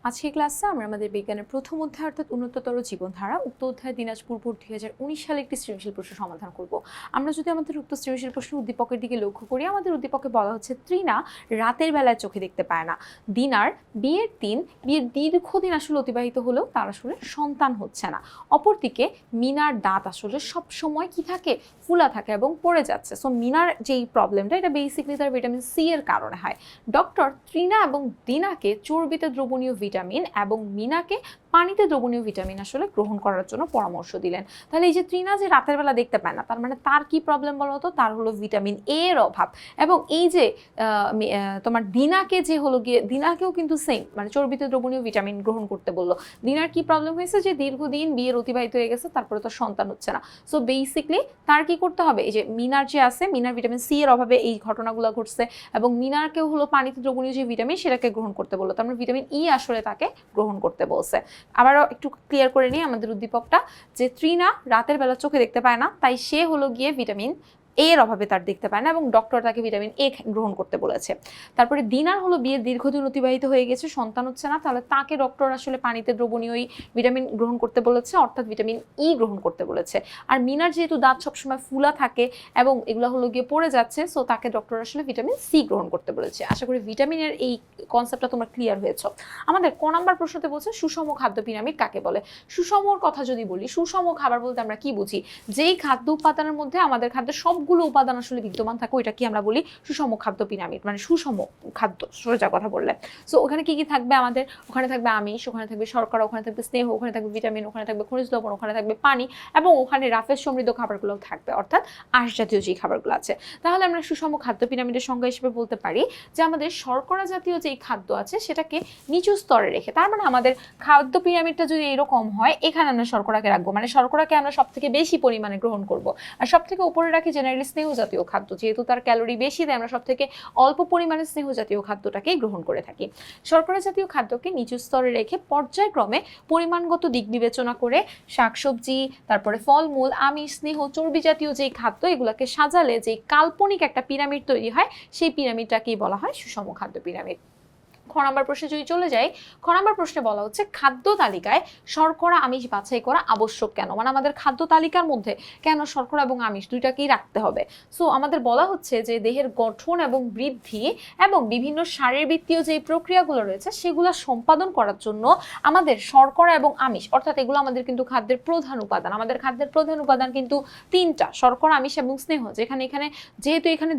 আজকের ক্লাসে আমরা আমাদের বিজ্ঞানের প্রথম অধ্যায় অর্থাৎ উন্নততর জীবনধারা উক্ত অধ্যায় দিনাজপুর বোর্ড 2019 সালে একটি সৃজনশীল প্রশ্ন সমাধান করব। আমরা যদি আমাদের উক্ত সৃজনশীল প্রশ্ন উদ্দীপকের দিকে লক্ষ্য করি, আমাদের উদ্দীপকে বলা হচ্ছে তৃণা রাতের বেলায় চোখে দেখতে পায় না। দিনার বিয়ের দীর্ঘদিন আসলে অতিবাহিত হলেও তার আসলে সন্তান হচ্ছে না। অপরদিকে মিনার দাঁত আসলে সব সময় কি থাকে, ফুলা থাকে এবং পড়ে যাচ্ছে। সো মিনার যেই প্রবলেমটা, এটা বেসিক্যালি তার ভিটামিন সি এর কারণে হয়। ডক্টর তৃণা এবং দিনাকে চর্বিতে দ্রবণীয় ভিটামিন এবং মিনাকে পানিতে দ্রবণীয় ভিটামিন আসলে গ্রহণ করার জন্য পরামর্শ দিলেন। তাহলে এই যে তৃণা যে রাতের বেলা দেখতে পায় না, তার মানে তার কি প্রবলেম বলো তো? তার হলো ভিটামিন এ এর অভাব। এবং এই যে তোমার দিনাকে যে হলো গিয়ে, দিনাকেও কিন্তু সেম মানে চর্বিতে দ্রবণীয় ভিটামিন গ্রহণ করতে বললো। দিনার কি প্রবলেম হয়েছে যে দীর্ঘদিন বিয়ের অতিবাহিত হয়ে গেছে, তারপরে তো সন্তান হচ্ছে না। সো বেসিকলি তার কি করতে হবে, এই যে মিনার যে আছে, মিনার ভিটামিন সি এর অভাবে এই ঘটনাগুলো ঘটছে এবং মিনারকেও হলো পানিতে দ্রবণীয় যে ভিটামিন সেটাকে গ্রহণ করতে বললো। তার মানে ভিটামিন ই আসলে তাকে গ্রহণ করতে বলছে। আবারও একটু ক্লিয়ার করে নিই আমাদের উদ্দীপকটা, যে তৃণা রাতের বেলা চোখে দেখতে পায় না, তাই সে হলো গিয়ে ভিটামিন এর অভাবে তার দেখতে পায় না এবং ডক্টর তাকে ভিটামিন এ গ্রহণ করতে বলেছে। তারপরে দিনার হলো বিয়ের দীর্ঘদিন অতিবাহিত হয়ে গেছে, সন্তান হচ্ছে না, তাহলে তাকে ডক্টর আসলে পানিতে দ্রবণীয় ভিটামিন গ্রহণ করতে বলেছে, অর্থাৎ ভিটামিন ই গ্রহণ করতে বলেছে। আর মিনার যেহেতু দাঁত সবসময় ফুলা থাকে এবং এগুলো হলো গিয়ে পড়ে যাচ্ছে, সো তাকে ডক্টর আসলে ভিটামিন সি গ্রহণ করতে বলেছে। আশা করি ভিটামিনের এই কনসেপ্টটা তোমরা ক্লিয়ার হয়েছ। আমাদের ক নাম্বার প্রশ্নতে বলছে সুষম খাদ্য পিরামিড কাকে বলে। সুষমর কথা যদি বলি, সুষম খাবার বলতে আমরা কি বুঝি? যেই খাদ্য উপাদানের মধ্যে আমাদের খাদ্যের সবগুলো উপাদান আসলে বিদ্যমান থাকে, ওইটা কি আমরা বলি সুষম খাদ্য পিরামিড, মানে সুষম খাদ্য, সোজা কথা বললে। সো ওখানে কি কি থাকবে আমাদের? ওখানে থাকবে আমিষ, ওখানে থাকবে শর্করা, ওখানে থাকবে স্নেহ, ওখানে থাকবে ভিটামিন, ওখানে থাকবে খনিজ লবণ, ওখানে থাকবে পানি এবং ওখানে রাফেজ সমৃদ্ধ খাবারগুলোও থাকবে, অর্থাৎ আঁশ জাতীয় যে খাবারগুলো আছে। তাহলে আমরা সুষম খাদ্য পিরামিডের সংজ্ঞা হিসেবে বলতে পারি যে আমাদের শর্করা জাতীয় যেই খাদ্য আছে সেটাকে নিচু স্তরে রেখে, তার মানে আমাদের খাদ্য পিরামিডটা যদি এরকম হয়, এখানে আমরা শর্করাকে রাখবো, মানে শর্করাকে আমরা সব থেকে বেশি পরিমাণে গ্রহণ করব। আর সব থেকে উপরে রাখি জেনারেলি স্নেহ জাতীয় খাদ্য, যেহেতু তার ক্যালোরি বেশি দেয়, আমরা সব থেকে অল্প পরিমাণে স্নেহ জাতীয় খাদ্যটাকেই গ্রহণ করে থাকি। শর্করা জাতীয় খাদ্যকে নিচু স্তরে রেখে পর্যায়ক্রমে পরিমাণগত দিক বিবেচনা করে শাকসবজি, তারপরে ফলমূল, আমিষ, স্নেহ, চর্বি জাতীয় যেই খাদ্য, এগুলোকে সাজালে যে কাল্পনিক একটা পিরামিড তৈরি হয়, সেই পিরামিডটাকেই বলা হয় সুষম খাদ্য পিরামিড। খ নাম্বার প্রশ্নে যদি চলে যাই, খ নাম্বার প্রশ্নে বলা হচ্ছে খাদ্য তালিকায় শর্করা আমিষ বাছাই করা আবশ্যক কেন, মানে আমাদের খাদ্য তালিকার মধ্যে কেন শর্করা এবং আমিষ দুইটাকেই রাখতে হবে। সো আমাদের বলা হচ্ছে যে দেহের গঠন এবং বৃদ্ধি এবং বিভিন্ন শারীরবৃত্তীয় যে প্রক্রিয়াগুলো রয়েছে সেগুলো সম্পাদন করার জন্য আমাদের শর্করা এবং আমিষ, অর্থাৎ এগুলো আমাদের কিন্তু খাদ্যের প্রধান উপাদান। আমাদের খাদ্যের প্রধান উপাদান কিন্তু তিনটা, শর্করা, আমিষ এবং স্নেহ। যেখানে যেহেতু এখানে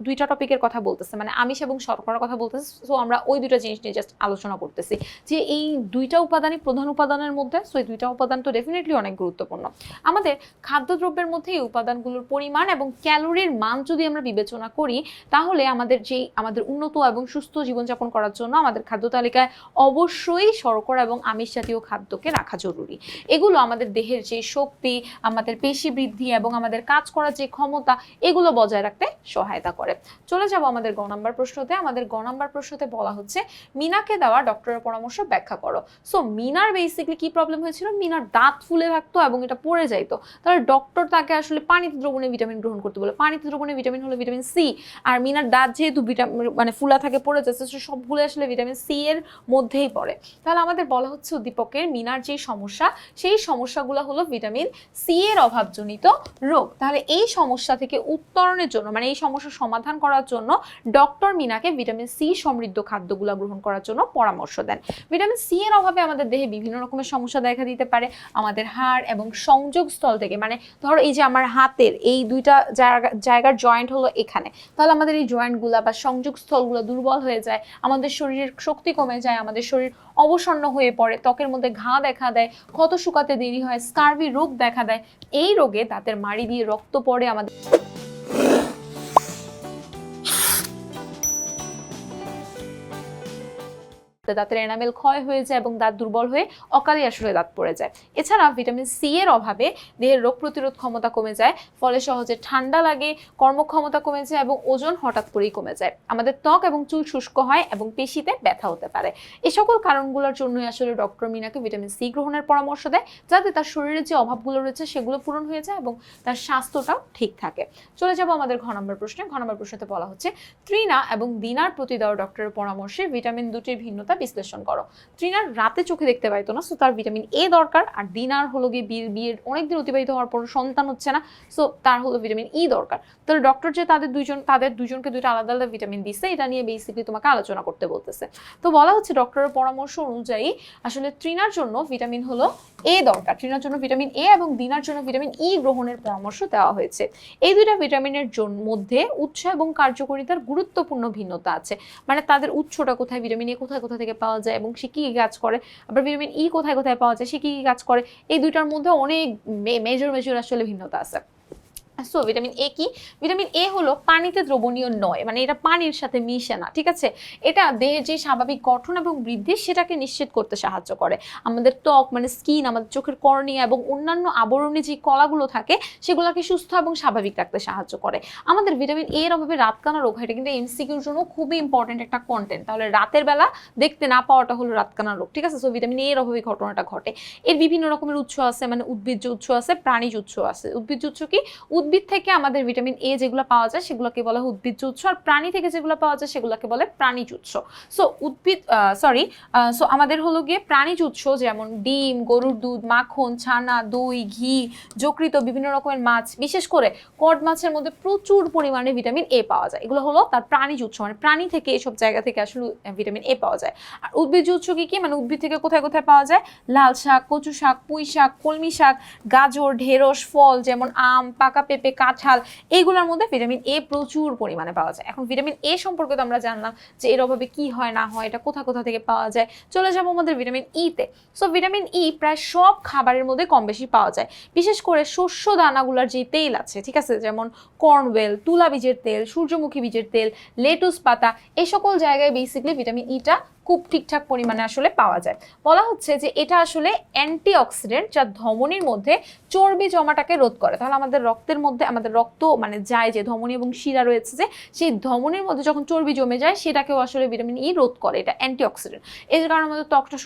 দুইটা টপিকের কথা বলতেছে, মানে আমিষ এবং শর্করার কথা বলতেছে, সো আমরা ওই দুইটা জিনিস নিয়ে জাস্ট আলোচনা করতেছি যে এই দুইটা উপাদানই প্রধান উপাদানের মধ্যে। সো এই দুইটা উপাদান তো ডেফিনেটলি অনেক গুরুত্বপূর্ণ। আমাদের খাদ্যদ্রব্যের মধ্যে এই উপাদানগুলোর পরিমাণ এবং ক্যালোরির মান যদি আমরা বিবেচনা করি, তাহলে আমাদের উন্নত এবং সুস্থ জীবনযাপন করার জন্য আমাদের খাদ্য তালিকায় অবশ্যই শর্করা এবং আমিষ জাতীয় খাদ্যকে রাখা জরুরি। এগুলো আমাদের দেহের যে শক্তি, আমাদের পেশি বৃদ্ধি এবং আমাদের কাজ করার যে ক্ষমতা, এগুলো বজায় রাখতে সহায়তা করে। চলে যাব আমাদের গ নাম্বার প্রশ্নতে। আমাদের গ নাম্বার প্রশ্নতে বলা হচ্ছে মিনাকে দেওয়া ডক্টরের পরামর্শ ব্যাখ্যা করো। সো মিনার বেসিক্যালি কি প্রবলেম হয়েছিল? মিনার দাঁত ফুলে থাকতো এবং এটা পড়ে যাইতো। তাহলে ডক্টর তাকে আসলে পানিতে দ্রবণীয় ভিটামিন গ্রহণ করতে বলে। পানিতে দ্রবণীয় ভিটামিন হলো ভিটামিন সি, আর মিনার দাঁত যেহেতু মানে ফুলা থাকে, পড়ে যাচ্ছে, সবগুলো আসলে ভিটামিন সি এর মধ্যেই পড়ে। তাহলে আমাদের বলা হচ্ছে উদ্দীপকের মিনার যে সমস্যা, সেই সমস্যাগুলো হলো ভিটামিন সি এর অভাবজনিত রোগ। তাহলে এই সমস্যা থেকে উত্তরণের জন্য, মানে এই সমস্যার সমাধান করার জন্য ডক্টর মিনাকে ভিটামিন সি সমৃদ্ধ খাদ্যগুলো গ্রহণ করার জন্য পরামর্শ দেন। ভিটামিন সি এর অভাবে আমাদের দেহে বিভিন্ন রকমের সমস্যা দেখা দিতে পারে। আমাদের হাড় এবং সংযোগ স্থল থেকে, মানে ধরো এই যে আমার হাতের এই দুইটা জায়গার জয়েন্ট হলো এখানে, তাহলে আমাদের এই জয়েন্টগুলো বা সংযোগ স্থলগুলো দুর্বল হয়ে যায়, আমাদের শরীরের শক্তি কমে যায়, আমাদের শরীর অবসন্ন হয়ে পড়ে, ত্বকের মধ্যে ঘা দেখা দেয়, ক্ষত শুকাতে দেরি হয়, স্কার্ভি রোগ দেখা দেয়। এই রোগে দাঁতের মাড়ি দিয়ে রক্ত পড়ে, আমাদের দাঁতের এনামেল ক্ষয় হয়ে যায় এবং দাঁত দুর্বল হয়ে অকালে আসলে দাঁত পড়ে যায়। এছাড়া ভিটামিন সি এর অভাবে দেহের রোগ প্রতিরোধ ক্ষমতা কমে যায়, ফলে সহজে ঠান্ডা লাগে, কর্মক্ষমতা কমে যায় এবং ওজন হঠাৎ করেই কমে যায়। আমাদের ত্বক এবং চুল শুষ্ক হয় এবং পেশিতে ব্যথা হতে পারে। এই সকল কারণগুলোর জন্যই আসলে ডক্টর মিনাকে ভিটামিন সি গ্রহণের পরামর্শ দেয়, যাতে তার শরীরে যে অভাবগুলো রয়েছে সেগুলো পূরণ হয়ে যায় এবং তার স্বাস্থ্যটাও ঠিক থাকে। চলে যাব আমাদের ঘ নম্বর প্রশ্নে। ঘ নম্বর প্রশ্নতে বলা হচ্ছে তৃণা এবং দিনার প্রতি দেওয়া ডক্টরের পরামর্শে ভিটামিন দুটির ভিন্নতা বিশ্লেষণ করো। ট্রিনার রাতে চোখে দেখতে পাইতো না, সো তার ভিটামিন এ দরকার। আর দিনার হলো গিয়ে বিয়ের অনেকদিন অতিবাহিত হওয়ার পর সন্তান হচ্ছে না, সো তার হলো ভিটামিন ই দরকার। তাহলে ডক্টর যে তাদের দুইজনকে দুইটা আলাদা আলাদা ভিটামিন দিচ্ছে, এটা নিয়ে বেসিক্যালি তোমাকে আলোচনা করতে বলতেছে। তো বলা হচ্ছে ডক্টরের পরামর্শ অনুযায়ী আসলে ট্রিনার জন্য ভিটামিন হলো এ দরকার, ট্রিনার জন্য ভিটামিন এ এবং দিনার জন্য ভিটামিন ই গ্রহণের পরামর্শ দেওয়া হয়েছে। এই দুইটা ভিটামিনের মধ্যে উৎস এবং কার্যকারিতার গুরুত্বপূর্ণ ভিন্নতা আছে, মানে তাদের উৎসটা কোথায়, ভিটামিন এ কোথায় কোথা থেকে পাওয়া যায় এবং সে কী কাজ করে, আবার ভিটামিন ই কোথায় কোথায় পাওয়া যায়, সে কী কাজ করে, এই দুইটার মধ্যে অনেক মেজর আসলে ভিন্নতা আছে। সো ভিটামিন এ কি? ভিটামিন এ হলো পানিতে দ্রবণীয় নয়, মানে এটা পানির সাথে মিশে না, ঠিক আছে। এটা দেহের যে স্বাভাবিক গঠন এবং বৃদ্ধি সেটাকে নিশ্চিত করতে সাহায্য করে। আমাদের ত্বক মানে স্কিন, আমাদের চোখের কর্নিয়া এবং অন্যান্য আবরণী যে কলাগুলো থাকে সেগুলোকে সুস্থ এবং স্বাভাবিক রাখতে সাহায্য করে। আমাদের ভিটামিন এ এর অভাবে রাতকানা রোগ হয়, এটা কিন্তু এমসিকিউর জন্য খুবই ইম্পর্টেন্ট একটা কন্টেন্ট। তাহলে রাতের বেলা দেখতে না পাওয়াটা হলো রাতকানা রোগ, ঠিক আছে। সো ভিটামিন এ এর অভাবে ঘটনাটা ঘটে। এর বিভিন্ন রকমের উৎস আছে, মানে উদ্ভিজ্জ উৎস আছে, প্রাণীজ উৎস আছে। উদ্ভিজ্জ উৎস কি? উদ্ভিদ থেকে আমাদের ভিটামিন এ যেগুলো পাওয়া যায় সেগুলোকে বলা হয় উদ্ভিজ্জ উৎস, আর প্রাণী থেকে যেগুলো পাওয়া যায় সেগুলোকে বলে প্রাণীজ উৎস। সো সো আমাদের হলো গিয়ে প্রাণীজ উৎস যেমন ডিম, গরুর দুধ, মাখন, ছানা, দই, ঘি, যকৃৎ, বিভিন্ন রকমের মাছ, বিশেষ করে কড মাছের মধ্যে প্রচুর পরিমাণে ভিটামিন এ পাওয়া যায়। এগুলো হলো তার প্রাণীজ উৎস, মানে প্রাণী থেকে এসব জায়গা থেকে আসলে ভিটামিন এ পাওয়া যায়। আর উদ্ভিজ্জ উৎস কি কি? মানে উদ্ভিদ থেকে কোথায় কোথায় পাওয়া যায়? লাল শাক, কচু শাক, পুঁই শাক, কলমি শাক, গাজর, ঢেঁড়স, ফল যেমন আম, পাকা পেঁপে, কাঁঠাল, এইগুলোর মধ্যে ভিটামিন এ প্রচুর পরিমাণে পাওয়া যায়। এখন ভিটামিন এ সম্পর্কে তো আমরা জানলাম যে এর অভাবে কি হয় না হয়, এটা কোথা কোথা থেকে পাওয়া যায়। চলে যাবো আমাদের ভিটামিন ইতে। সো ভিটামিন ই প্রায় সব খাবারের মধ্যে কম বেশি পাওয়া যায়, বিশেষ করে শস্য দানাগুলোর যে তেল আছে, ঠিক আছে, যেমন কর্নওয়েল, তুলা বীজের তেল, সূর্যমুখী বীজের তেল, লেটুস পাতা, এই সকল জায়গায় বেসিক্যালি ভিটামিন ইটা খুব ঠিকঠাক পরিমাণে আসলে পাওয়া যায়। বলা হচ্ছে যে এটা আসলে অ্যান্টিঅক্সিডেন্ট, যা ধমনীর মধ্যে চর্বি জমাটাকে রোধ করে। তাহলে আমাদের রক্তের মধ্যে, আমাদের রক্ত মানে যায় যে ধমনী এবং শিরা রয়েছে, যে সেই ধমনীর মধ্যে যখন চর্বি জমে যায় সেটাকেও আসলে ভিটামিন ই রোধ করে। এটা অ্যান্টিঅক্সিডেন্ট। এর কারণে আমাদের ত্বকটা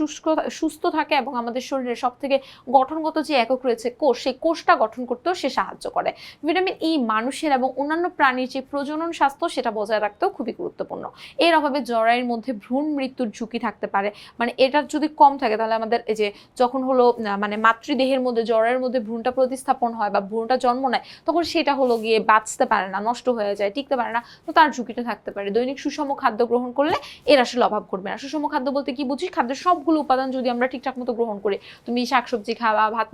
সুস্থ থাকে এবং আমাদের শরীরের সব থেকে গঠনগত যে একক রয়েছে কোষ, সেই কোষটা গঠন করতেও সে সাহায্য করে। ভিটামিন ই মানুষের এবং অন্যান্য প্রাণীর যে প্রজনন স্বাস্থ্য সেটা বজায় রাখতেও খুবই গুরুত্বপূর্ণ। এর অভাবে জরায়ুর মধ্যে ভ্রূণ মৃত্যুর ঝুঁকি থাকতে পারে, মানে এটা যদি কম থাকে তাহলে আমাদের এই যে যখন হলো মানে মাতৃদেহের মধ্যে জরায়ুর মধ্যে ভ্রূণটা প্রতিস্থাপন হয় বা ভ্রূণটা জন্ম নেয়, তখন সেটা হলো গিয়ে বাঁচতে পারে না, নষ্ট হয়ে যায়, টিকতে পারে না, তো তার ঝুঁকিটা থাকতে পারে। দৈনিক সুষম খাদ্য গ্রহণ করলে এর আসলে অভাব করবে না। সুষম খাদ্য বলতে কি বুঝি? খাদ্যের সবগুলো উপাদান যদি আমরা ঠিকঠাক মতো গ্রহণ করি, তুমি শাকসবজি খাবা, ভাত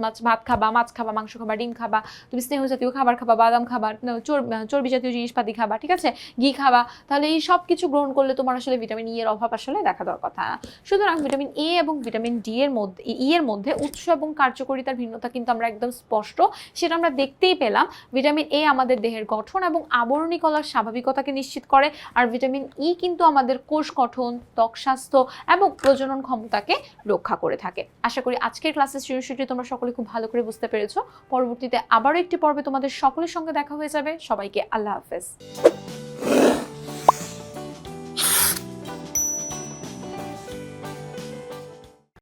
খাবা, মাছ খাবা, মাংস খাবা, ডিম খাবা, তুমি স্নেহ জাতীয় খাবার খাবা, বাদাম খাবা, চর্বি জাতীয় জিনিসপাতি খাবা, ঠিক আছে, ঘি খাবা, তাহলে এই সব কিছু গ্রহণ করলে তোমার আসলে ভিটামিন ই এর অভাব আসলে দেখা দেওয়ার কথা না। সুতরাং ভিটামিন এ এবং ভিটামিন ডি এর মধ্যে এর মধ্যে উৎস এবং কার্যকারিতার ভিন্নতা কিন্তু আমরা একদম স্পষ্ট, সেটা আমরা দেখতেই পেলাম। ভিটামিন এ আমাদের দেহের গঠন এবং আবরণী কলার স্বাভাবিকতাকে নিশ্চিত করে, আর ভিটামিন ই কিন্তু আমাদের কোষ গঠন, ত্বক স্বাস্থ্য এবং প্রজনন ক্ষমতাকে রক্ষা করে থাকে। আশা করি আজকের ক্লাসের সৃজনশীলটি তোমরা সকলে খুব ভালো করে বুঝতে পেরেছো। পরবর্তীতে আবারও একটি পর্বে তোমাদের সকলের সঙ্গে দেখা হয়ে যাবে। সবাইকে আল্লাহ হাফেজ।